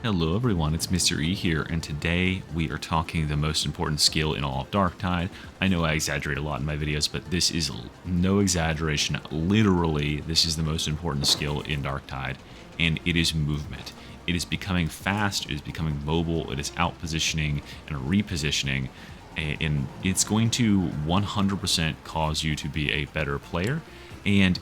Hello everyone, it's Mr. E here, and today we are talking the most important skill in all of Darktide. I know I exaggerate a lot in my videos, but this is no exaggeration. Literally, this is the most important skill in Darktide, and it is movement. It is becoming fast, it is becoming mobile, it is out-positioning and repositioning, and it's going to 100% cause you to be a better player. And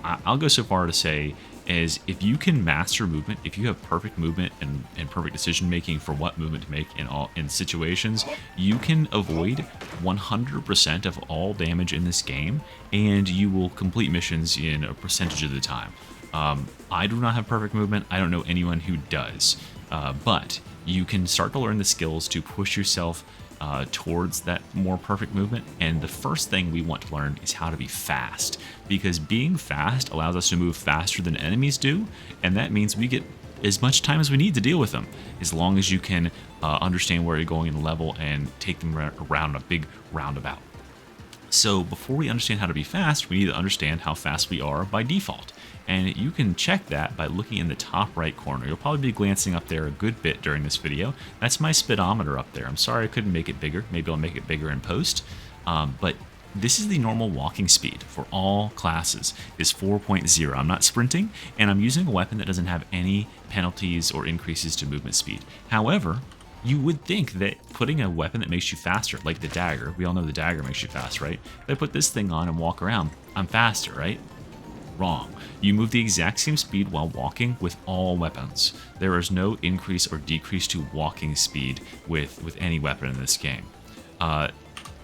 I'll go so far to say is if you can master movement, if you have perfect movement and perfect decision making for what movement to make in situations, you can avoid 100% of all damage in this game, and you will complete missions in a percentage of the time. I do not have perfect movement. I don't know anyone who does, but you can start to learn the skills to push yourself towards that more perfect movement. And the first thing we want to learn is how to be fast, because being fast allows us to move faster than enemies do, and that means we get as much time as we need to deal with them, as long as you can understand where you're going in the level and take them around a big roundabout. So before we understand how to be fast, we need to understand how fast we are by default. And you can check that by looking in the top right corner. You'll probably be glancing up there a good bit during this video. That's my speedometer up there. I'm sorry I couldn't make it bigger. Maybe I'll make it bigger in post. But this is the normal walking speed for all classes, is 4.0. I'm not sprinting, and I'm using a weapon that doesn't have any penalties or increases to movement speed. However, you would think that putting a weapon that makes you faster, like the dagger, we all know the dagger makes you fast, right? If I put this thing on and walk around, I'm faster, right? Wrong. You move the exact same speed while walking with all weapons. There is no increase or decrease to walking speed with any weapon in this game.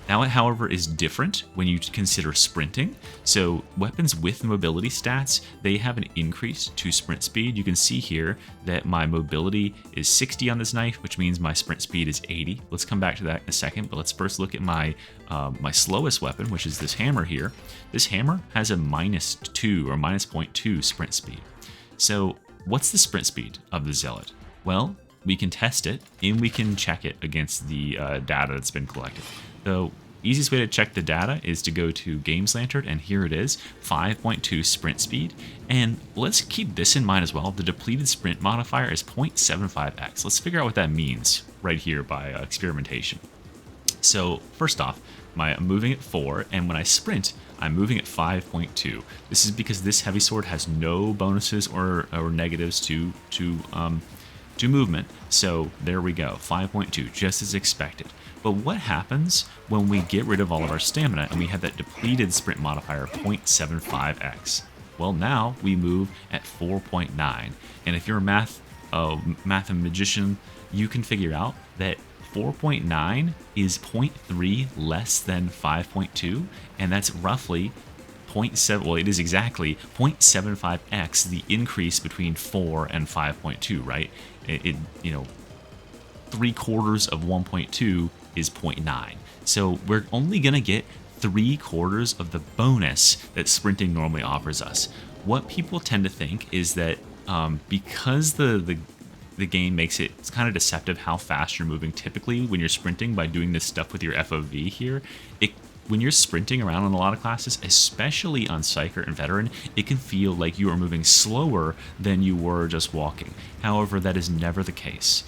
Now it, however, is different when you consider sprinting. So weapons with mobility stats, they have an increase to sprint speed. You can see here that my mobility is 60 on this knife, which means my sprint speed is 80. Let's come back to that in a second, but let's first look at my my slowest weapon, which is this hammer here. This hammer has a -2 or -0.2 sprint speed. So what's the sprint speed of the Zealot? Well, we can test it and we can check it against the data that's been collected. So easiest way to check the data is to go to Games Lantern, and here it is, 5.2 sprint speed. And let's keep this in mind as well. The depleted sprint modifier is 0.75x. Let's figure out what that means right here by experimentation. So first off, I'm moving at 4, and when I sprint, I'm moving at 5.2. This is because this heavy sword has no bonuses or negatives to movement. So there we go, 5.2, just as expected. But what happens when we get rid of all of our stamina and we have that depleted sprint modifier 0.75x? Well, now we move at 4.9. And if you're a mathematician, you can figure out that 4.9 is 0.3 less than 5.2, and that's roughly 0.7, well, it is exactly 0.75x the increase between 4 and 5.2, right? It 3/4 of 1.2 is 0.9. So we're only going to get 3/4 of the bonus that sprinting normally offers us. What people tend to think is that because the game makes it's kind of deceptive how fast you're moving typically when you're sprinting by doing this stuff with your FOV here, when you're sprinting around in a lot of classes, especially on Psyker and Veteran, it can feel like you are moving slower than you were just walking. However, that is never the case.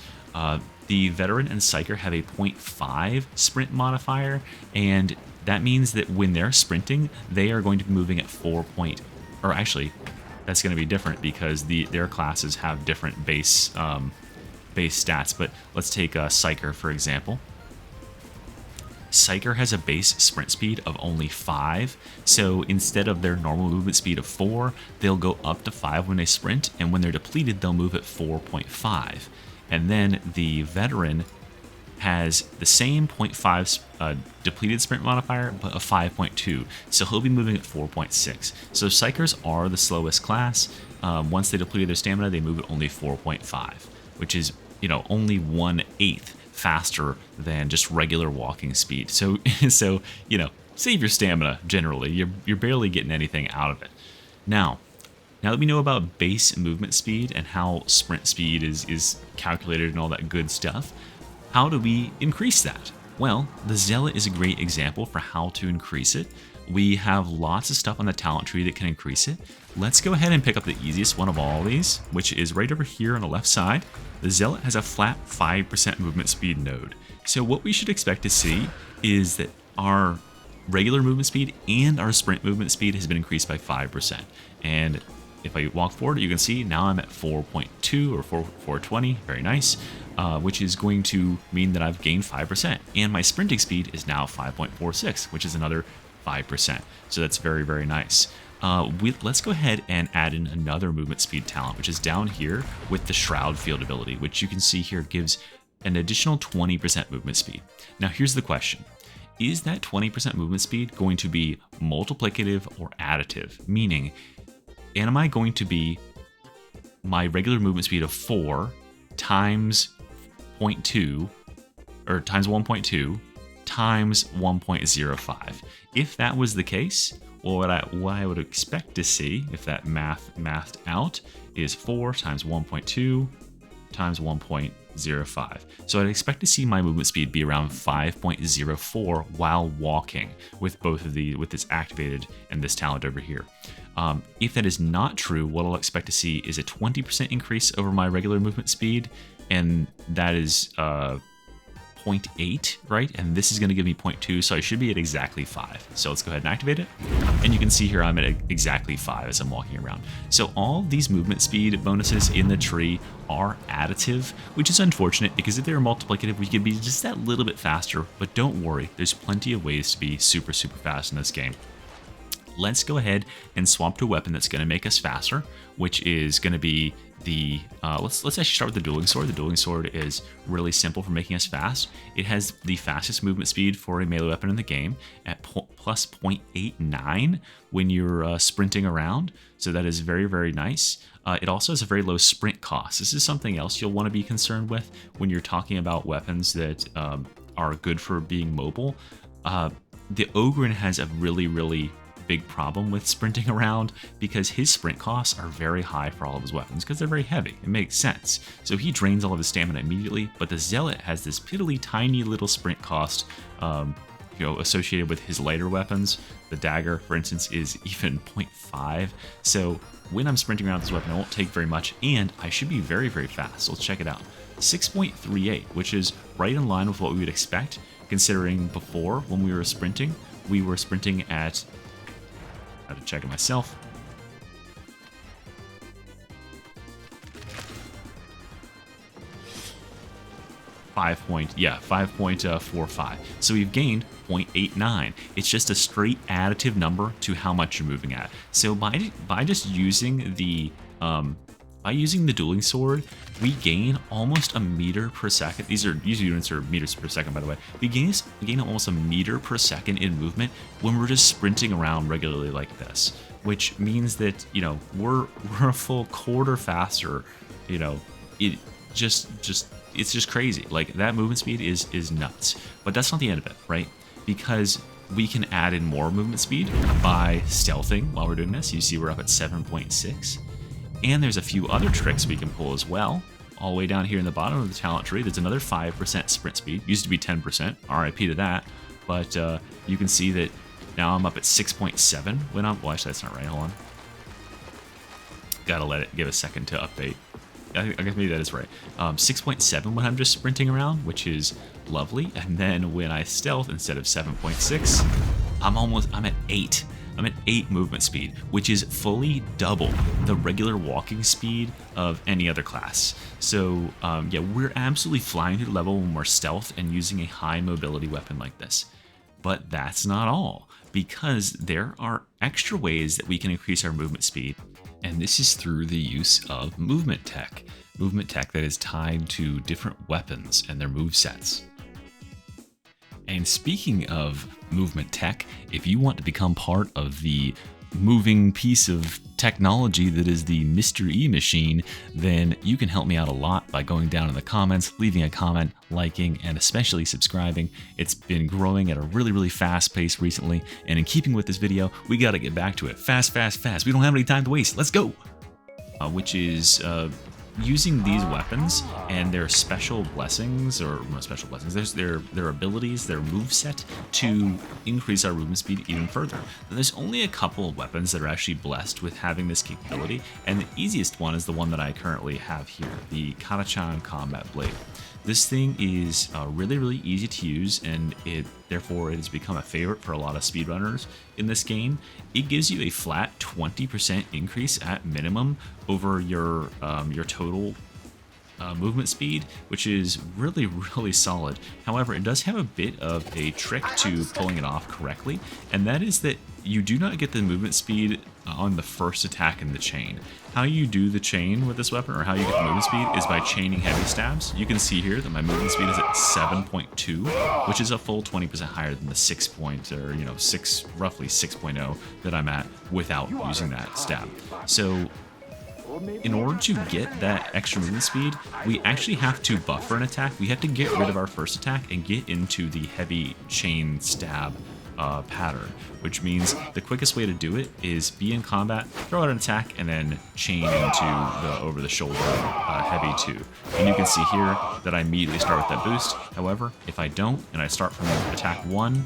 The Veteran and Psyker have a 0.5 sprint modifier, and that means that when they're sprinting, they are going to be moving at actually, that's going to be different because their classes have different base stats. But let's take Psyker, for example. Psyker has a base sprint speed of only 5, so instead of their normal movement speed of 4, they'll go up to 5 when they sprint, and when they're depleted, they'll move at 4.5. And then the Veteran has the same 0.5 depleted sprint modifier, but a 5.2, so he'll be moving at 4.6. So Psykers are the slowest class. Once they depleted their stamina, they move at only 4.5, which is, only 1/8 faster than just regular walking speed. So save your stamina generally. You're barely getting anything out of it. Now that we know about base movement speed and how sprint speed is calculated and all that good stuff, how do we increase that? Well, the Zealot is a great example for how to increase it. We have lots of stuff on the talent tree that can increase it. let's go ahead and pick up the easiest one of all these, which is right over here on the left side. The Zealot has a flat 5% movement speed node. So what we should expect to see is that our regular movement speed and our sprint movement speed has been increased by 5%. And if I walk forward, you can see now I'm at 4.2 or 420, very nice, which is going to mean that I've gained 5%. And my sprinting speed is now 5.46, which is another 5%. So that's very, very nice. Let's go ahead and add in another movement speed talent, which is down here with the Shroud Field ability, which you can see here gives an additional 20% movement speed. Now here's the question. Is that 20% movement speed going to be multiplicative or additive? Meaning, am I going to be my regular movement speed of 4 times 0.2 or times 1.2 times 1.05? If that was the case, well, what I would expect to see, if that mathed out, is 4 times 1.2 times 1.05. So I'd expect to see my movement speed be around 5.04 while walking with both of with this activated and this talent over here. If that is not true, what I'll expect to see is a 20% increase over my regular movement speed, and that is 0.8, right? And this is going to give me 0.2, so I should be at exactly 5. So let's go ahead and activate it. And you can see here I'm at exactly 5 as I'm walking around. So all these movement speed bonuses in the tree are additive, which is unfortunate because if they were multiplicative, we could be just that little bit faster. But don't worry, there's plenty of ways to be super, super fast in this game. Let's go ahead and swap to a weapon that's going to make us faster, which is going to be the, let's actually start with the dueling sword. The dueling sword is really simple for making us fast. It has the fastest movement speed for a melee weapon in the game at plus 0.89 when you're sprinting around. So that is very, very nice. It also has a very low sprint cost. This is something else you'll want to be concerned with when you're talking about weapons that are good for being mobile. The Ogryn has a really, really big problem with sprinting around because his sprint costs are very high for all of his weapons because they're very heavy. It makes sense. So he drains all of his stamina immediately, but the Zealot has this piddly tiny little sprint cost associated with his lighter weapons. The dagger, for instance, is even 0.5. So when I'm sprinting around this weapon, it won't take very much, and I should be very, very fast. So let's check it out. 6.38, which is right in line with what we would expect, considering before when we were sprinting at, I have to check it myself. Five point 5.45. So we've gained 0.89. It's just a straight additive number to how much you're moving at. So by just using the dueling sword, we gain almost a meter per second. These units are meters per second, by the way. We gain almost a meter per second in movement when we're just sprinting around regularly like this, which means that, we're a full quarter faster. It's just crazy. Like, that movement speed is nuts. But that's not the end of it, right? Because we can add in more movement speed by stealthing while we're doing this. You see we're up at 7.6. And there's a few other tricks we can pull as well. All the way down here in the bottom of the talent tree, there's another 5% sprint speed. Used to be 10%, RIP to that. But you can see that now I'm up at 6.7 when I'm, well, actually that's not right, hold on. Gotta let it give a second to update. I guess maybe that is right. 6.7 when I'm just sprinting around, which is lovely. And then when I stealth, instead of 7.6, I'm at 8. I'm at 8 movement speed, which is fully double the regular walking speed of any other class. So yeah, we're absolutely flying through the level when we're stealth and using a high mobility weapon like this. But that's not all, because there are extra ways that we can increase our movement speed, and this is through the use of movement tech that is tied to different weapons and their movesets. And speaking of movement tech, if you want to become part of the moving piece of technology that is the Mr. E machine, then you can help me out a lot by going down in the comments, leaving a comment, liking, and especially subscribing. It's been growing at a really, really fast pace recently, and in keeping with this video, we got to get back to it. Fast, fast, fast. We don't have any time to waste. Let's go! Which is using these weapons and their special blessings, or not special blessings, there's their abilities, their moveset to increase our movement speed even further. And there's only a couple of weapons that are actually blessed with having this capability, and the easiest one is the one that I currently have here, the Katachan Combat Blade. This thing is really easy to use, and therefore it has become a favorite for a lot of speedrunners in this game. It gives you a flat 20% increase at minimum over your total movement speed, which is really solid. However, it does have a bit of a trick to pulling it off correctly, and that is that you do not get the movement speed on the first attack in the chain. How you do the chain with this weapon, or how you get the movement speed, is by chaining heavy stabs. You can see here that my movement speed is at 7.2, which is a full 20% higher than the 6 roughly 6.0 that I'm at without using that stab. So in order to get that extra movement speed, we actually have to buffer an attack. We have to get rid of our first attack and get into the heavy chain stab pattern, which means the quickest way to do it is be in combat, throw out an attack, and then chain into the over the shoulder heavy 2. And you can see here that I immediately start with that boost. However, if I don't and I start from attack 1,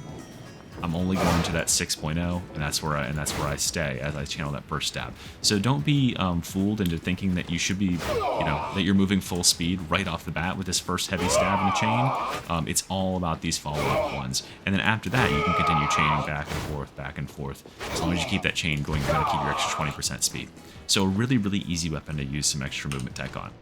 I'm only going to that 6.0, and that's where I stay as I channel that first stab. So don't be fooled into thinking that you should be, that you're moving full speed right off the bat with this first heavy stab in the chain. It's all about these follow-up ones, and then after that you can continue chaining back and forth. As long as you keep that chain going, you're gonna keep your extra 20% speed. So a really easy weapon to use some extra movement tech on.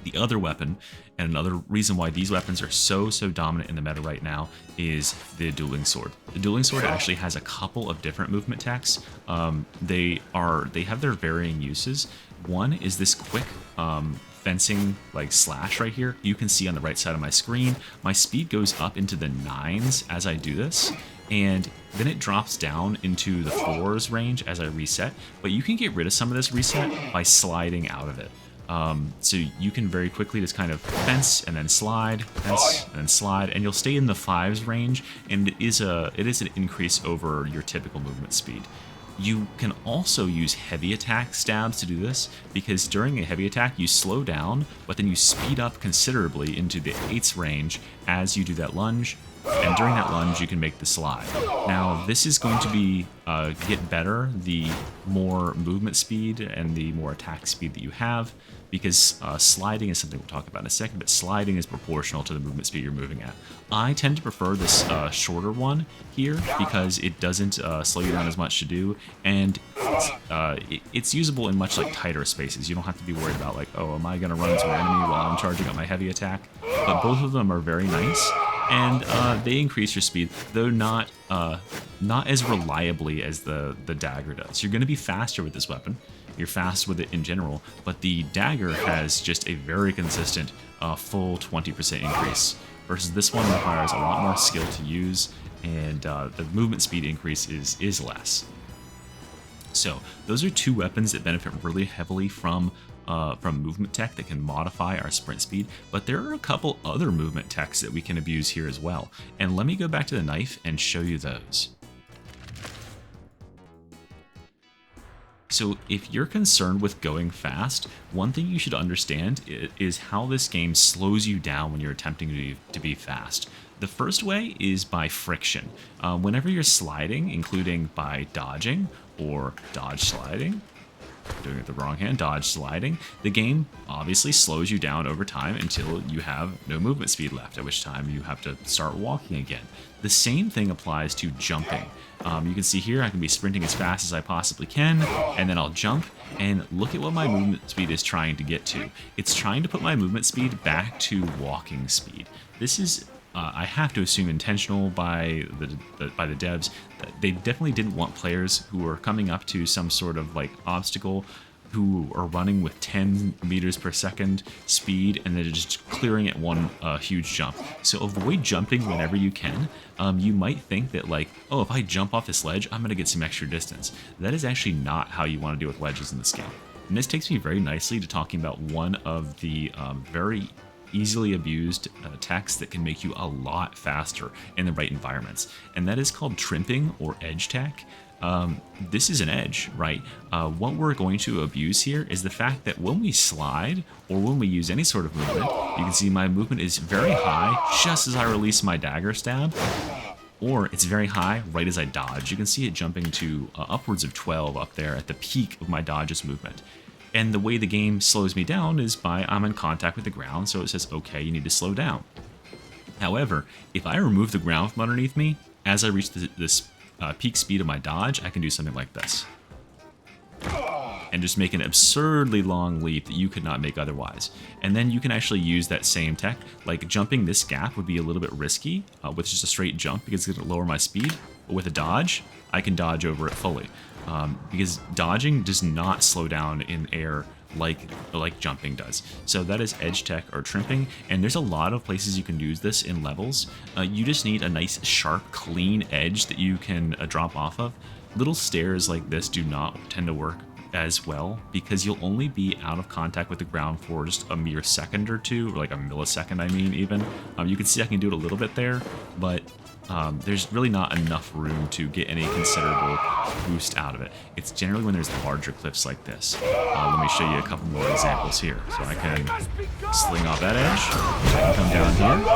The other weapon, and another reason why these weapons are so dominant in the meta right now, is the dueling sword. The dueling sword actually has a couple of different movement techs. They have their varying uses. One is this quick fencing slash right here. You can see on the right side of my screen, my speed goes up into the 9s as I do this, and then it drops down into the 4s range as I reset. But you can get rid of some of this reset by sliding out of it. So you can very quickly just kind of fence and then slide, fence and then slide, and you'll stay in the 5s range, and it is an increase over your typical movement speed. You can also use heavy attack stabs to do this, because during a heavy attack you slow down, but then you speed up considerably into the 8s range as you do that lunge, and during that lunge you can make the slide. Now this is going to be get better the more movement speed and the more attack speed that you have, because sliding is something we'll talk about in a second, but sliding is proportional to the movement speed you're moving at. I tend to prefer this shorter one here because it doesn't slow you down as much to do, and it's usable in much tighter spaces. You don't have to be worried about oh, am I going to run into an enemy while I'm charging up my heavy attack? But both of them are very nice, and they increase your speed, though not as reliably as the dagger does. You're going to be faster with this weapon. You're fast with it in general, but the dagger has just a very consistent full 20% increase, versus this one requires a lot more skill to use, and the movement speed increase is less. So those are two weapons that benefit really heavily from movement tech that can modify our sprint speed, but there are a couple other movement techs that we can abuse here as well. And let me go back to the knife and show you those. So if you're concerned with going fast, one thing you should understand is how this game slows you down when you're attempting to be fast. The first way is by friction. Whenever you're sliding, including by dodging or dodge sliding, doing it with the wrong hand, dodge sliding, the game obviously slows you down over time until you have no movement speed left, at which time you have to start walking again. The same thing applies to jumping. You can see here I can be sprinting as fast as I possibly can, and then I'll jump, and look at what my movement speed is trying to get to. It's trying to put my movement speed back to walking speed. This is I have to assume intentional by the devs. They definitely didn't want players who were coming up to some sort of obstacle, who are running with 10 meters per second speed and then just clearing at one huge jump. So avoid jumping whenever you can. You might think that oh, if I jump off this ledge, I'm gonna get some extra distance. That is actually not how you want to deal with ledges in this game. And this takes me very nicely to talking about one of the very easily abused techs that can make you a lot faster in the right environments, and that is called trimping or edge tech. this is an edge, right? What we're going to abuse here is the fact that when we slide or when we use any sort of movement, you can see my movement is very high just as I release my dagger stab, or it's very high right as I dodge. You can see it jumping to upwards of 12 up there at the peak of my dodges movement. And the way the game slows me down is by I'm in contact with the ground, so it says, okay, you need to slow down. However, if I remove the ground from underneath me, as I reach this peak speed of my dodge, I can do something like this. And just make an absurdly long leap that you could not make otherwise. And then you can actually use that same tech, like jumping this gap would be a little bit risky with just a straight jump because it's going to lower my speed. But with a dodge, I can dodge over it fully. Because dodging does not slow down in air like jumping does. So that is edge tech or trimping, and there's a lot of places you can use this in levels. You just need a nice sharp clean edge that you can drop off of. Little stairs like this do not tend to work as well because you'll only be out of contact with the ground for just a mere second or two, or like a millisecond I mean even. You can see I can do it a little bit there, but there's really not enough room to get any considerable boost out of it. It's generally when there's larger cliffs like this. Let me show you a couple more examples here. So I can sling off that edge, I can come down here,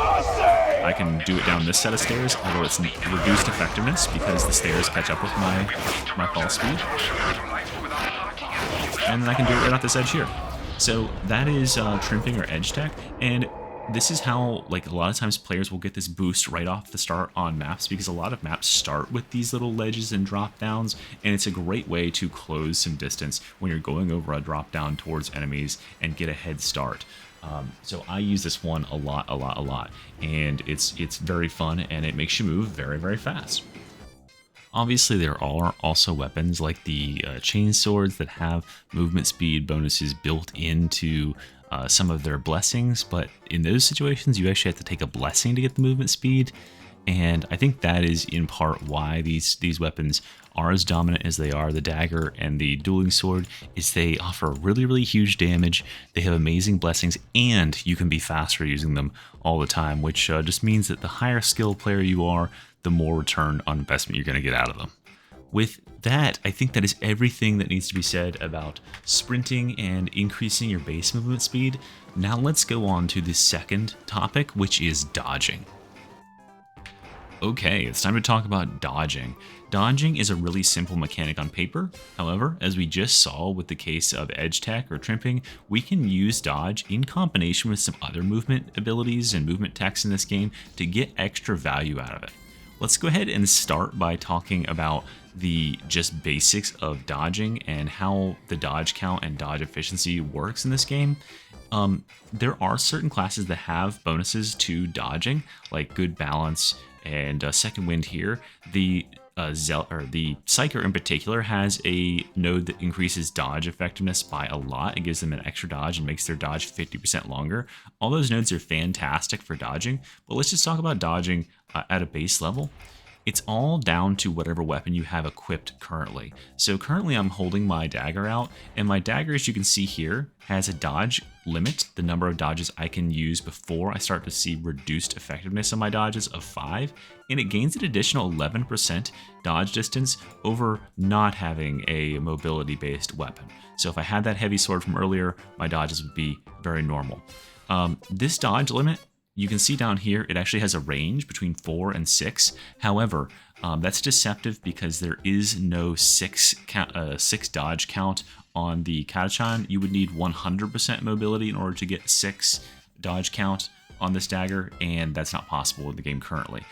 I can do it down this set of stairs, although it's reduced effectiveness because the stairs catch up with my fall speed. And then I can do it right off this edge here. So that is trimping or edge tech, and this is how, like, a lot of times players will get this boost right off the start on maps because a lot of maps start with these little ledges and drop downs, and it's a great way to close some distance when you're going over a drop down towards enemies and get a head start. So I use this one a lot, and it's very fun and it makes you move very, very fast. Obviously, there are also weapons like the chain swords that have movement speed bonuses built into some of their blessings, but in those situations, you actually have to take a blessing to get the movement speed, and I think that is in part why these weapons are as dominant as they are. The dagger and the dueling sword is they offer really, really huge damage, they have amazing blessings, and you can be faster using them all the time, which just means that the higher skill player you are, the more return on investment you're going to get out of them. With that, I think that is everything that needs to be said about sprinting and increasing your base movement speed. Now let's go on to the second topic, which is dodging. Okay, it's time to talk about dodging. Dodging is a really simple mechanic on paper. However, as we just saw with the case of edge tech or trimping, we can use dodge in combination with some other movement abilities and movement techs in this game to get extra value out of it. Let's go ahead and start by talking about the just basics of dodging and how the dodge count and dodge efficiency works in this game. There are certain classes that have bonuses to dodging, like good balance and second wind here. The Psyker in particular has a node that increases dodge effectiveness by a lot. It gives them an extra dodge and makes their dodge 50% longer. All those nodes are fantastic for dodging, but let's just talk about dodging at a base level. It's all down to whatever weapon you have equipped currently. So currently I'm holding my dagger out, and my dagger, as you can see here, has a dodge limit, the number of dodges I can use before I start to see reduced effectiveness on my dodges of 5, and it gains an additional 11% dodge distance over not having a mobility-based weapon. So if I had that heavy sword from earlier, my dodges would be very normal. This dodge limit, you can see down here, it actually has a range between 4 and 6. However, that's deceptive because there is no 6 dodge count on the Katachan. You would need 100% mobility in order to get 6 dodge count on this dagger, and that's not possible in the game currently.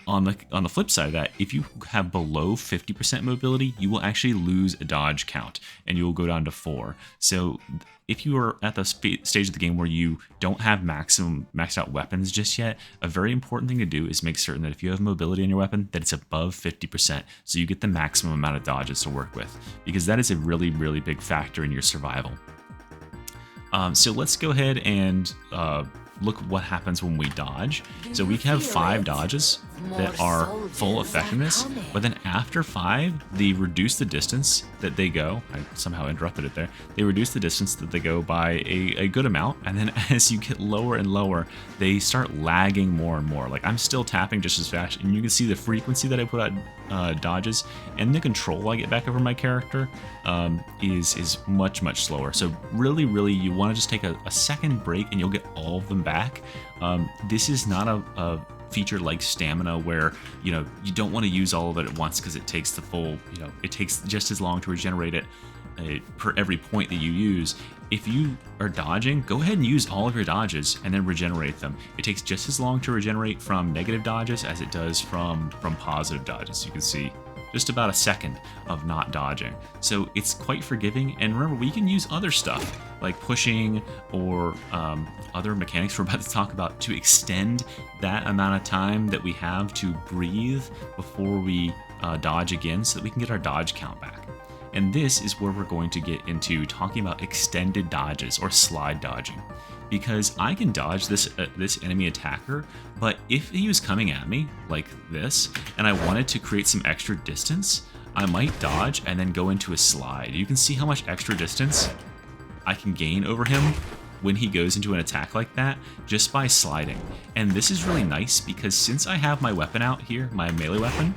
On the flip side of that, if you have below 50% mobility, you will actually lose a dodge count, and you will go down to 4. So if you are at the stage of the game where you don't have maxed out weapons just yet, a very important thing to do is make certain that if you have mobility on your weapon, that it's above 50%, so you get the maximum amount of dodges to work with, because that is a really, really big factor in your survival. So let's go ahead and look what happens when we dodge. So we have 5 dodges. that are full effectiveness, but then after 5, they reduce the distance that they go. I somehow interrupted it there. They reduce the distance that they go by a good amount, and then as you get lower and lower, they start lagging more and more. Like, I'm still tapping just as fast, and you can see the frequency that I put out dodges, and the control I get back over my character is much slower. So really you want to just take a second break and you'll get all of them back. This is not a feature like stamina where you don't want to use all of it at once, because it takes the full, it takes just as long to regenerate it per every point that you use. If you are dodging, go ahead and use all of your dodges and then regenerate them. It takes just as long to regenerate from negative dodges as it does from positive dodges. You can see just about a second of not dodging. So it's quite forgiving. And remember, we can use other stuff like pushing or other mechanics we're about to talk about to extend that amount of time that we have to breathe before we dodge again, so that we can get our dodge count back. And this is where we're going to get into talking about extended dodges or slide dodging. Because I can dodge this enemy attacker, but if he was coming at me like this, and I wanted to create some extra distance, I might dodge and then go into a slide. You can see how much extra distance I can gain over him when he goes into an attack like that, just by sliding. And this is really nice because since I have my weapon out here, my melee weapon,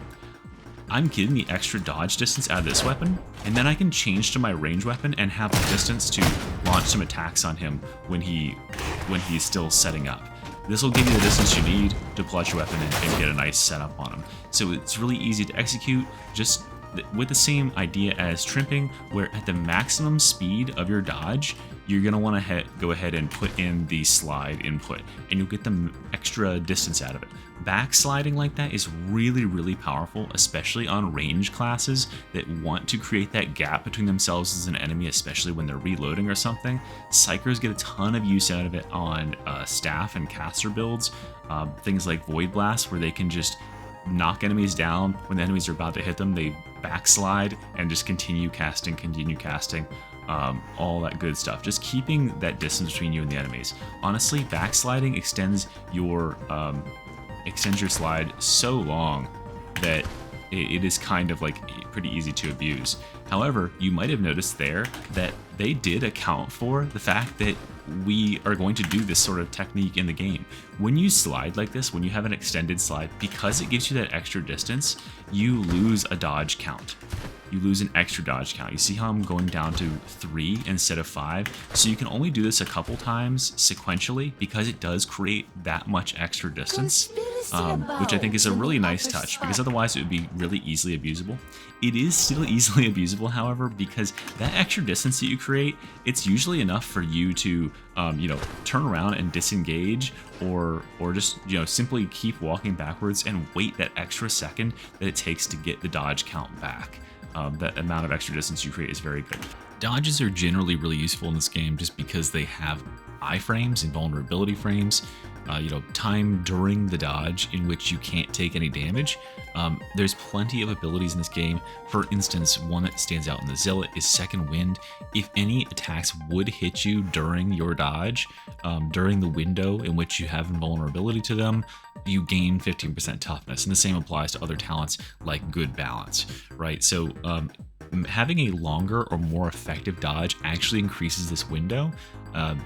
I'm getting the extra dodge distance out of this weapon, and then I can change to my range weapon and have the distance to launch some attacks on him when he's still setting up. This will give you the distance you need to pull out your weapon and get a nice setup on him. So it's really easy to execute, just with the same idea as trimping, where at the maximum speed of your dodge, you're going to want to go ahead and put in the slide input, and you'll get the extra distance out of it. Backsliding like that is really powerful, especially on range classes that want to create that gap between themselves as an enemy, especially when they're reloading or something. Psychers get a ton of use out of it on staff and caster builds, things like Void Blast, where they can just knock enemies down. When the enemies are about to hit them, they backslide and just continue casting, all that good stuff. Just keeping that distance between you and the enemies. Honestly, backsliding extends your slide so long that it is kind of like pretty easy to abuse. However, you might have noticed there that they did account for the fact that we are going to do this sort of technique in the game. When you slide like this, when you have an extended slide, because it gives you that extra distance, you lose a dodge count. You lose an extra dodge count. You see how I'm going down to 3 instead of 5? So you can only do this a couple times sequentially because it does create that much extra distance, which I think is a really nice touch, because otherwise it would be really easily abusable. It is still easily abusable, however, because that extra distance that you create, it's usually enough for you to turn around and disengage, or just simply keep walking backwards and wait that extra second that it takes to get the dodge count back. That amount of extra distance you create is very good. Dodges are generally really useful in this game just because they have iframes and vulnerability frames, time during the dodge in which you can't take any damage. There's plenty of abilities in this game. For instance, one that stands out in the Zealot is Second Wind. If any attacks would hit you during your dodge, during the window in which you have invulnerability to them, you gain 15% toughness. And the same applies to other talents like Good Balance, right? So having a longer or more effective dodge actually increases this window.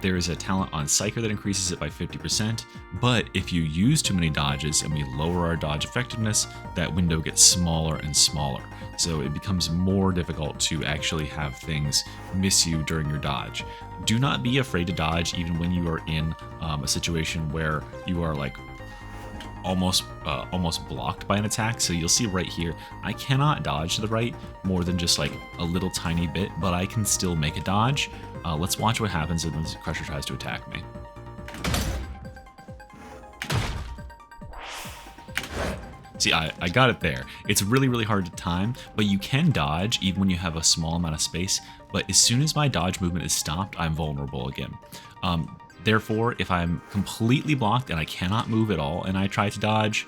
There is a talent on Psyker that increases it by 50%, but if you use too many dodges and we lower our dodge effectiveness, that window gets smaller and smaller. So it becomes more difficult to actually have things miss you during your dodge. Do not be afraid to dodge even when you are in a situation where you are like almost blocked by an attack. So you'll see right here, I cannot dodge to the right more than just like a little tiny bit, but I can still make a dodge. Let's watch what happens if the Crusher tries to attack me. See, I got it there. It's really hard to time, but you can dodge even when you have a small amount of space. But as soon as my dodge movement is stopped, I'm vulnerable again. Therefore, if I'm completely blocked and I cannot move at all and I try to dodge,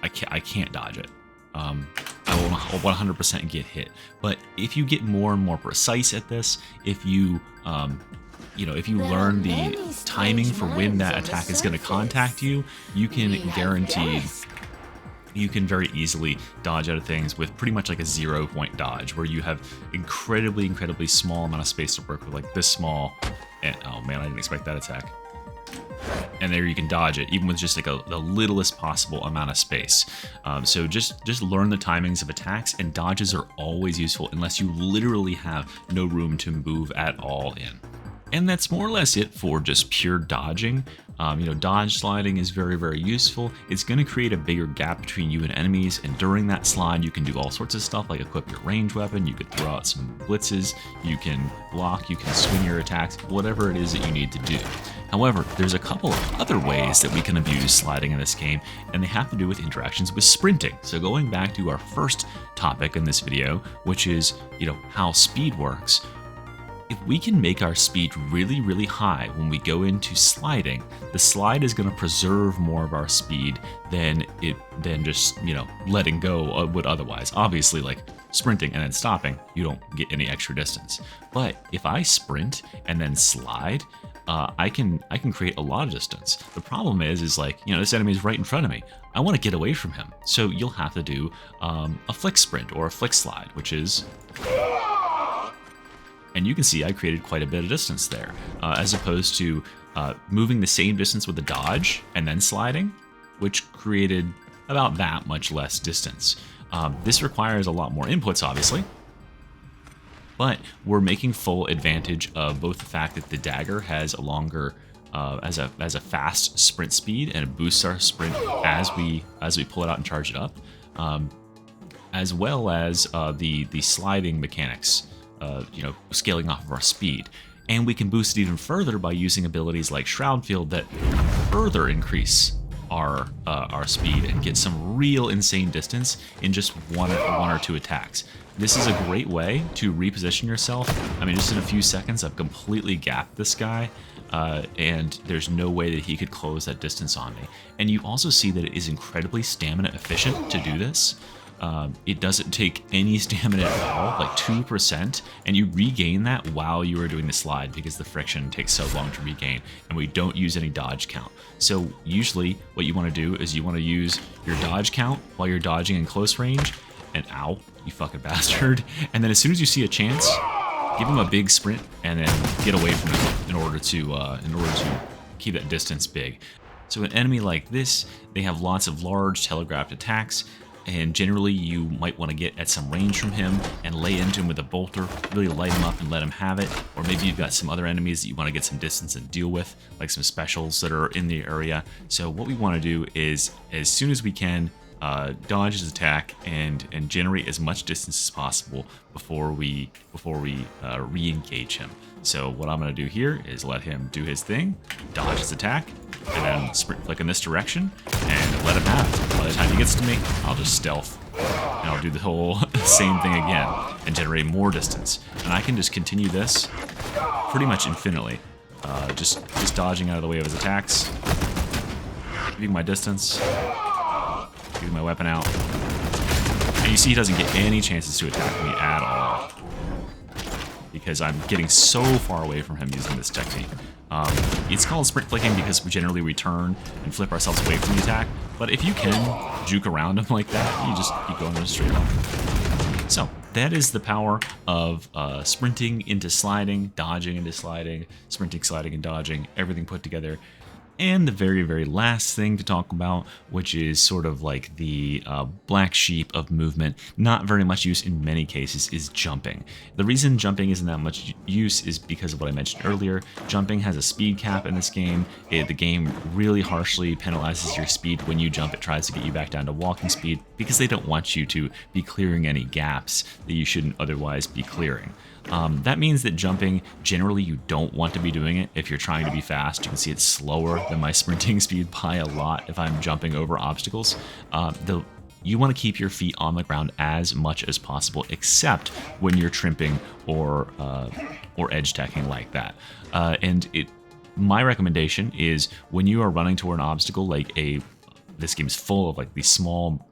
I can't dodge it. I will 100% get hit. But if you get more and more precise at this, if you if you learn the timing for when that attack is going to contact you, you can guarantee you can very easily dodge out of things with pretty much like a 0-point dodge, where you have incredibly small amount of space to work with, like this small. And oh man, I didn't expect that attack. And there you can dodge it, even with just like the littlest possible amount of space. So just learn the timings of attacks, and dodges are always useful unless you literally have no room to move at all in. And that's more or less it for just pure dodging. Dodge sliding is very useful. It's going to create a bigger gap between you and enemies, and during that slide you can do all sorts of stuff like equip your ranged weapon, you could throw out some blitzes, you can block, you can swing your attacks, whatever it is that you need to do. However, there's a couple of other ways that we can abuse sliding in this game, and they have to do with interactions with sprinting. So going back to our first topic in this video, which is, how speed works. If we can make our speed really high when we go into sliding, the slide is going to preserve more of our speed than just, letting go would otherwise. Obviously, like sprinting and then stopping, you don't get any extra distance. But if I sprint and then slide, I can create a lot of distance. The problem is like, this enemy is right in front of me. I want to get away from him. So you'll have to do a flick sprint or a flick slide, which is... And you can see I created quite a bit of distance there, as opposed to moving the same distance with a dodge and then sliding, which created about that much less distance. This requires a lot more inputs, obviously, but we're making full advantage of both the fact that the dagger has a longer, as a fast sprint speed, and it boosts our sprint as we pull it out and charge it up, as well as the sliding mechanics. Scaling off of our speed. And we can boost it even further by using abilities like Shroud Field that further increase our speed and get some real insane distance in just one or two attacks. This is a great way to reposition yourself. I mean, just in a few seconds, I've completely gapped this guy, and there's no way that he could close that distance on me. And you also see that it is incredibly stamina efficient to do this. It doesn't take any stamina at all, like 2%, and you regain that while you are doing the slide because the friction takes so long to regain, and we don't use any dodge count. So usually what you want to do is you want to use your dodge count while you're dodging in close range, and ow, you fucking bastard, and then as soon as you see a chance, give him a big sprint and then get away from him in order to keep that distance big. So an enemy like this, they have lots of large telegraphed attacks, and generally you might want to get at some range from him and lay into him with a bolter, really light him up and let him have it. Or maybe you've got some other enemies that you want to get some distance and deal with, like some specials that are in the area. So what we want to do is, as soon as we can, dodge his attack and generate as much distance as possible before we re-engage him. So what I'm going to do here is let him do his thing, dodge his attack, and then sprint flick in this direction, and let him have it. By the time he gets to me, I'll just stealth, and I'll do the whole same thing again, and generate more distance. And I can just continue this pretty much infinitely, just dodging out of the way of his attacks, keeping my distance, getting my weapon out. And you see he doesn't get any chances to attack me at all, because I'm getting so far away from him using this technique. It's called sprint flicking because we generally turn and flip ourselves away from the attack, but if you can juke around him like that, you just keep going in a straight line. So that is the power of sprinting into sliding, dodging into sliding, sprinting, sliding, and dodging, everything put together. And the very last thing to talk about, which is sort of like the black sheep of movement, not very much use in many cases, is jumping. The reason jumping isn't that much use is because of what I mentioned earlier. Jumping has a speed cap in this game. The game really harshly penalizes your speed when you jump. It tries to get you back down to walking speed because they don't want you to be clearing any gaps that you shouldn't otherwise be clearing. That means that jumping, generally you don't want to be doing it if you're trying to be fast. You can see it's slower than my sprinting speed by a lot if I'm jumping over obstacles. You want to keep your feet on the ground as much as possible, except when you're trimping or edge tacking like that. My recommendation is when you are running toward an obstacle like this game's full of like these small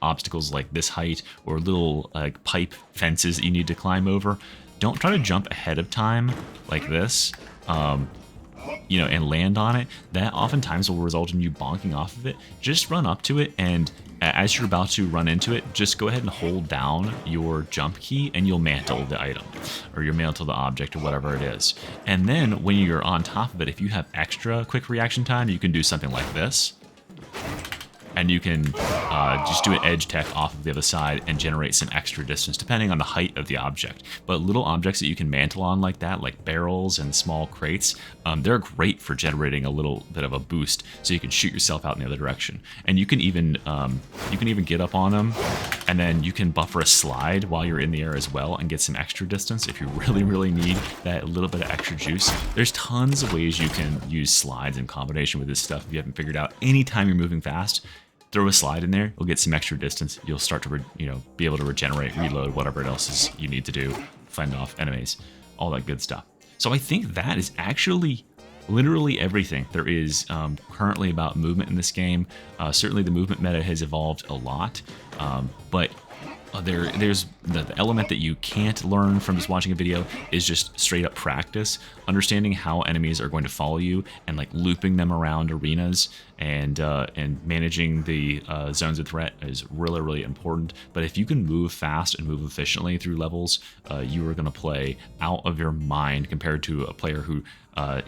obstacles like this height or little pipe fences that you need to climb over. Don't try to jump ahead of time like this, and land on it. That oftentimes will result in you bonking off of it. Just run up to it, and as you're about to run into it, just go ahead and hold down your jump key and you'll mantle the item, or you'll mantle the object, or whatever it is. And then when you're on top of it, if you have extra quick reaction time, you can do something like this. And you can just do an edge tech off of the other side and generate some extra distance depending on the height of the object. But little objects that you can mantle on like that, like barrels and small crates, they're great for generating a little bit of a boost, so you can shoot yourself out in the other direction. And you can even get up on them, and then you can buffer a slide while you're in the air as well and get some extra distance if you really need that little bit of extra juice. There's tons of ways you can use slides in combination with this stuff if you haven't figured out. Anytime you're moving fast, throw a slide in there, you'll get some extra distance. You'll start to, be able to regenerate, reload, whatever else is you need to do, fend off enemies, all that good stuff. So I think that is actually literally everything there is currently about movement in this game. Certainly the movement meta has evolved a lot, but there's the element that you can't learn from just watching a video is just straight up practice, understanding how enemies are going to follow you and like looping them around arenas and managing the zones of threat is really important. But if you can move fast and move efficiently through levels, you are going to play out of your mind compared to a player who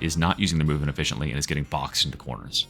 is not using the movement efficiently and is getting boxed into corners.